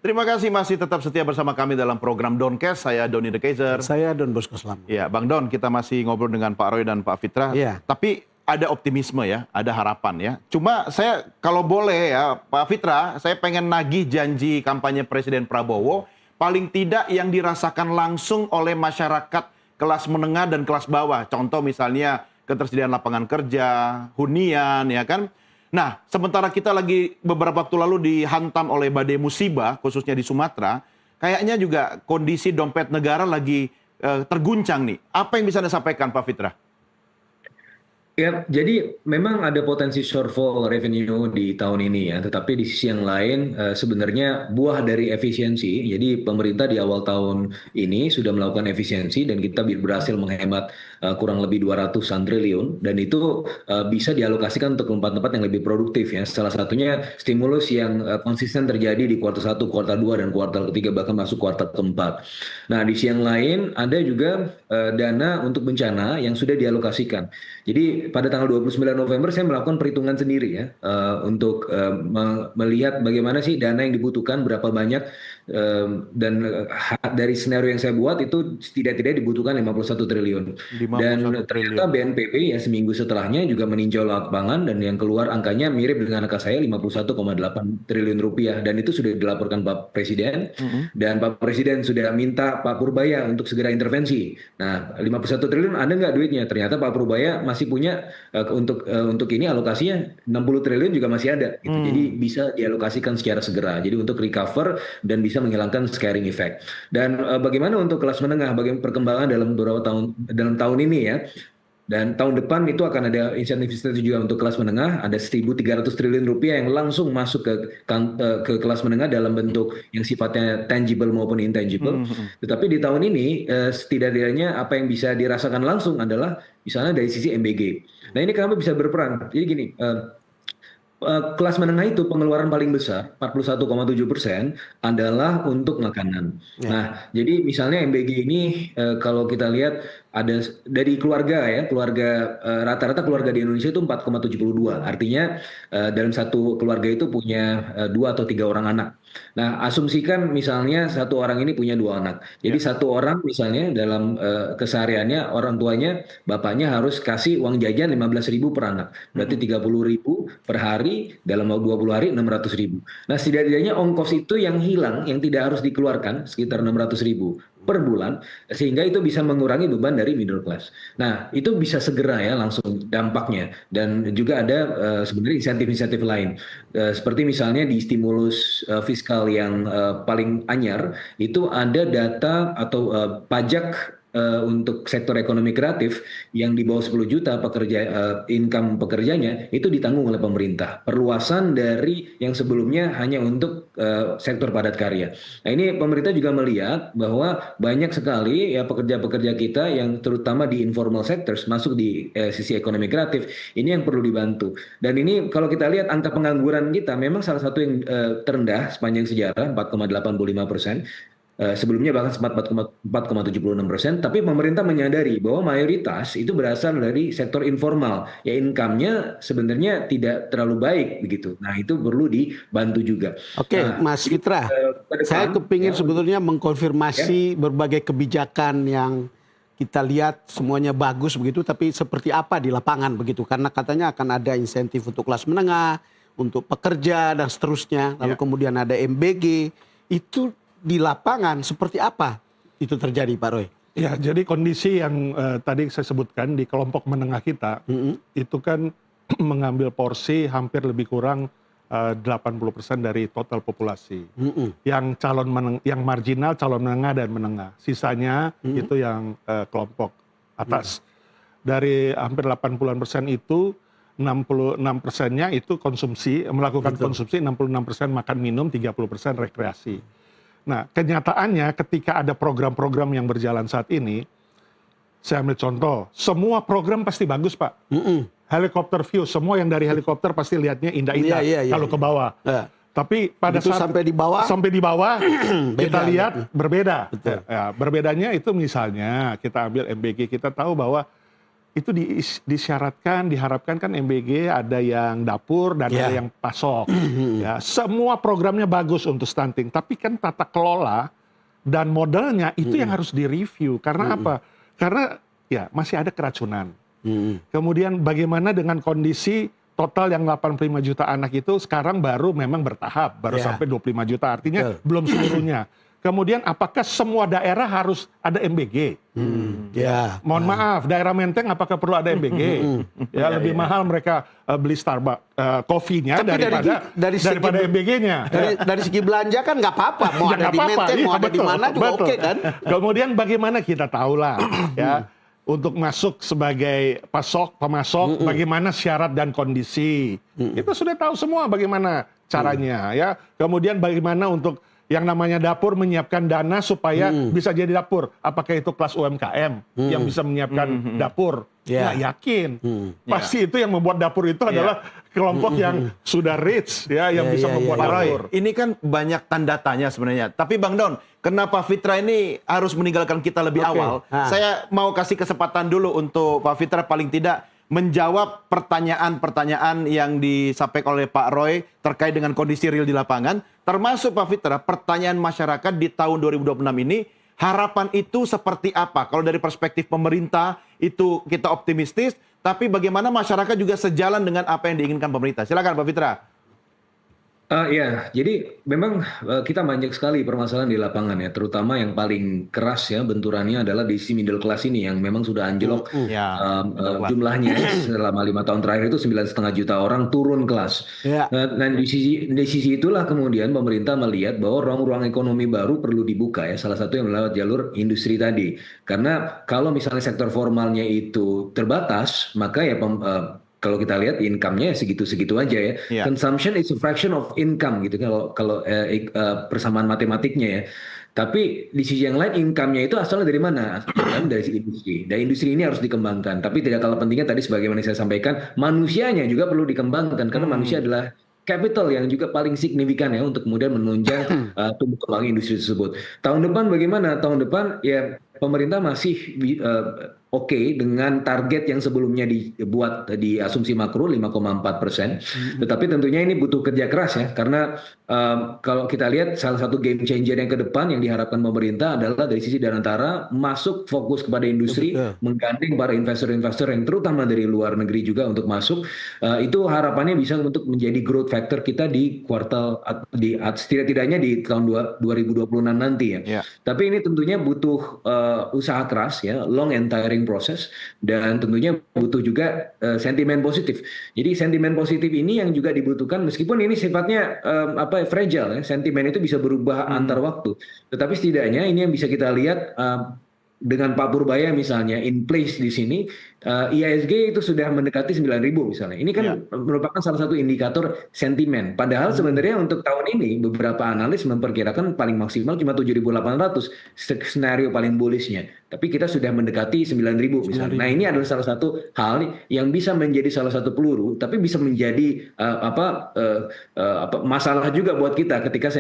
Terima kasih masih tetap setia bersama kami dalam program Doncast. Saya Doni The Kaiser. Saya Don Bosco Slamet. Ya, Bang Don, kita masih ngobrol dengan Pak Roy dan Pak Fitra. Iya. Tapi ada optimisme ya, ada harapan ya. Cuma saya kalau boleh ya, Pak Fitra, saya pengen nagih janji kampanye Presiden Prabowo, paling tidak yang dirasakan langsung oleh masyarakat kelas menengah dan kelas bawah. Contoh misalnya ketersediaan lapangan kerja, hunian, ya kan. Nah, sementara kita lagi beberapa waktu lalu dihantam oleh badai musibah, khususnya di Sumatera, kayaknya juga kondisi dompet negara lagi terguncang nih. Apa yang bisa Anda sampaikan, Pak Fitra? Ya, jadi memang ada potensi shortfall revenue di tahun ini ya, tetapi di sisi yang lain sebenarnya buah dari efisiensi. Jadi pemerintah di awal tahun ini sudah melakukan efisiensi dan kita berhasil menghemat kurang lebih 200-an triliun dan itu bisa dialokasikan untuk tempat-tempat yang lebih produktif ya. Salah satunya stimulus yang konsisten terjadi di kuartal 1, kuartal 2 dan kuartal ketiga bahkan masuk kuartal keempat. Nah, di sisi yang lain ada juga dana untuk bencana yang sudah dialokasikan. Jadi pada tanggal 29 November saya melakukan perhitungan sendiri ya untuk melihat bagaimana sih dana yang dibutuhkan, berapa banyak dan dari skenario yang saya buat itu tidak dibutuhkan 51 triliun. Dan ternyata BNPB ya seminggu setelahnya juga meninjau lapangan dan yang keluar angkanya mirip dengan angka saya 51,8 triliun rupiah dan itu sudah dilaporkan Pak Presiden dan Pak Presiden sudah minta Pak Purbaya untuk segera intervensi. Nah, 51 triliun ada nggak duitnya? Ternyata Pak Purbaya masih punya untuk ini alokasinya 60 triliun juga masih ada gitu. Jadi bisa dialokasikan secara segera. Jadi untuk recover dan bisa menghilangkan scaring effect. Dan bagaimana untuk kelas menengah, bagaimana perkembangan dalam beberapa tahun ini ya. Dan tahun depan itu akan ada insentif juga untuk kelas menengah, ada 1.300 triliun rupiah yang langsung masuk ke kelas menengah dalam bentuk yang sifatnya tangible maupun intangible. Tetapi di tahun ini setidaknya apa yang bisa dirasakan langsung adalah misalnya dari sisi MBG. Nah ini kenapa bisa berperan? Jadi gini, kelas menengah itu pengeluaran paling besar 41,7% adalah untuk makanan. Nah, jadi misalnya MBG ini kalau kita lihat ada dari keluarga ya, rata-rata keluarga di Indonesia itu 4,72. Artinya dalam satu keluarga itu punya 2 atau 3 orang anak. Nah, asumsikan misalnya satu orang ini punya 2 anak. Jadi satu orang misalnya dalam kesehariannya orang tuanya, bapaknya harus kasih uang jajan 15.000 per anak. Berarti 30.000 per hari dalam 20 hari 600.000. Nah, setidaknya ongkos itu yang hilang, yang tidak harus dikeluarkan sekitar 600.000 per bulan, sehingga itu bisa mengurangi beban dari middle class. Nah, itu bisa segera ya langsung dampaknya. Dan juga ada sebenarnya insentif-insentif lain. Seperti misalnya di stimulus fiskal yang paling anyar, itu ada data atau pajak untuk sektor ekonomi kreatif yang di bawah 10 juta income pekerjanya itu ditanggung oleh pemerintah. Perluasan dari yang sebelumnya hanya untuk sektor padat karya. Nah, ini pemerintah juga melihat bahwa banyak sekali ya pekerja-pekerja kita yang terutama di informal sectors masuk di sisi ekonomi kreatif ini yang perlu dibantu. Dan ini kalau kita lihat angka pengangguran kita memang salah satu yang terendah sepanjang sejarah 4,85%. Sebelumnya bahkan sempat 4,76%, tapi pemerintah menyadari bahwa mayoritas itu berasal dari sektor informal, ya income-nya sebenarnya tidak terlalu baik begitu. Nah itu perlu dibantu juga. Oke, Mas Fitra, saya kepingin sebetulnya mengkonfirmasi berbagai kebijakan yang kita lihat semuanya bagus begitu, tapi seperti apa di lapangan begitu? Karena katanya akan ada insentif untuk kelas menengah, untuk pekerja dan seterusnya, lalu kemudian ada MBG, itu di lapangan seperti apa itu terjadi, Pak Roy? Ya, jadi kondisi yang tadi saya sebutkan di kelompok menengah kita itu kan mengambil porsi hampir lebih kurang 80% dari total populasi. Yang yang marginal calon menengah dan menengah. Sisanya itu yang kelompok atas. Dari hampir 80% itu 66%-nya itu konsumsi, melakukan konsumsi, 66% makan minum, 30% rekreasi. Nah, kenyataannya ketika ada program-program yang berjalan saat ini, saya ambil contoh, semua program pasti bagus, Pak. Helikopter view, semua yang dari helikopter pasti lihatnya indah-indah kalau ke bawah. Tapi pada saat sampai di bawah kita lihat berbeda. Ya, berbedanya itu misalnya kita ambil MBG, kita tahu bahwa itu disyaratkan, diharapkan kan MBG ada yang dapur dan ada yang pasok. Ya, semua programnya bagus untuk stunting, tapi kan tata kelola dan modelnya itu yang harus direview. Karena apa? Karena ya masih ada keracunan. Kemudian bagaimana dengan kondisi total yang 85 juta anak itu sekarang baru memang bertahap, baru sampai 25 juta, artinya belum seluruhnya. Kemudian apakah semua daerah harus ada MBG? Mohon maaf, daerah Menteng apakah perlu ada MBG? Ya lebih mahal mereka beli Starbucks coffee-nya daripada MBG-nya. Dari segi belanja kan nggak apa-apa, mau ada di Menteng, mau ada di mana juga oke kan? Kemudian bagaimana kita tahulah ya untuk masuk sebagai pemasok, bagaimana syarat dan kondisi. Kita sudah tahu semua bagaimana caranya ya. Kemudian bagaimana untuk yang namanya dapur menyiapkan dana supaya bisa jadi dapur. Apakah itu kelas UMKM yang bisa menyiapkan dapur? Ya, yakin. Pasti itu yang membuat dapur itu adalah kelompok yang sudah rich ya, yang bisa membuat dapur. Ini kan banyak tanda tanya sebenarnya. Tapi Bang Don, kenapa Fitra ini harus meninggalkan kita lebih awal? Saya mau kasih kesempatan dulu untuk Pak Fitra paling tidak menjawab pertanyaan-pertanyaan yang disampaikan oleh Pak Roy terkait dengan kondisi real di lapangan, termasuk Pak Fitra, pertanyaan masyarakat di tahun 2026 ini, harapan itu seperti apa? Kalau dari perspektif pemerintah itu kita optimistis, tapi bagaimana masyarakat juga sejalan dengan apa yang diinginkan pemerintah? Silakan Pak Fitra. Ya, jadi memang kita banyak sekali permasalahan di lapangan ya, terutama yang paling keras ya benturannya adalah di si middle class ini yang memang sudah anjlok jumlahnya selama 5 tahun terakhir itu 9,5 juta orang turun kelas. Dan di sisi itulah kemudian pemerintah melihat bahwa ruang-ruang ekonomi baru perlu dibuka ya, salah satu yang lewat jalur industri tadi. Karena kalau misalnya sektor formalnya itu terbatas, maka ya kalau kita lihat income-nya segitu-segitu aja ya. Consumption is a fraction of income gitu kalau persamaan matematiknya ya. Tapi di sisi yang lain income-nya itu asalnya dari mana? Asalnya dari industri. Dan industri ini harus dikembangkan. Tapi tidak kalah pentingnya tadi sebagaimana saya sampaikan, manusianya juga perlu dikembangkan karena manusia adalah capital yang juga paling signifikan ya untuk kemudian menunjang tumbuh kembang industri tersebut. Tahun depan bagaimana? Tahun depan ya pemerintah masih oke dengan target yang sebelumnya dibuat di asumsi makro 5,4%. Tetapi tentunya ini butuh kerja keras ya, karena kalau kita lihat salah satu game changer yang ke depan yang diharapkan pemerintah adalah dari sisi Danantara masuk fokus kepada industri, menggandeng para investor-investor yang terutama dari luar negeri juga untuk masuk. Itu harapannya bisa untuk menjadi growth factor kita di kuartal setidaknya di tahun 2026 nanti ya. Tapi ini tentunya butuh usaha keras ya, long and tiring proses, dan tentunya butuh juga sentimen positif. Jadi sentimen positif ini yang juga dibutuhkan meskipun ini sifatnya fragile ya, sentimen itu bisa berubah antar waktu. Tetapi setidaknya ini yang bisa kita lihat dengan Pak Purbaya misalnya in place di sini, IISG itu sudah mendekati 9.000 misalnya. Ini kan merupakan salah satu indikator sentimen. Padahal sebenarnya untuk tahun ini beberapa analis memperkirakan paling maksimal cuma 7.800 skenario paling bullishnya. Tapi kita sudah mendekati 9.000 misalnya. Nah ini adalah salah satu hal yang bisa menjadi salah satu peluru, tapi bisa menjadi masalah juga buat kita ketika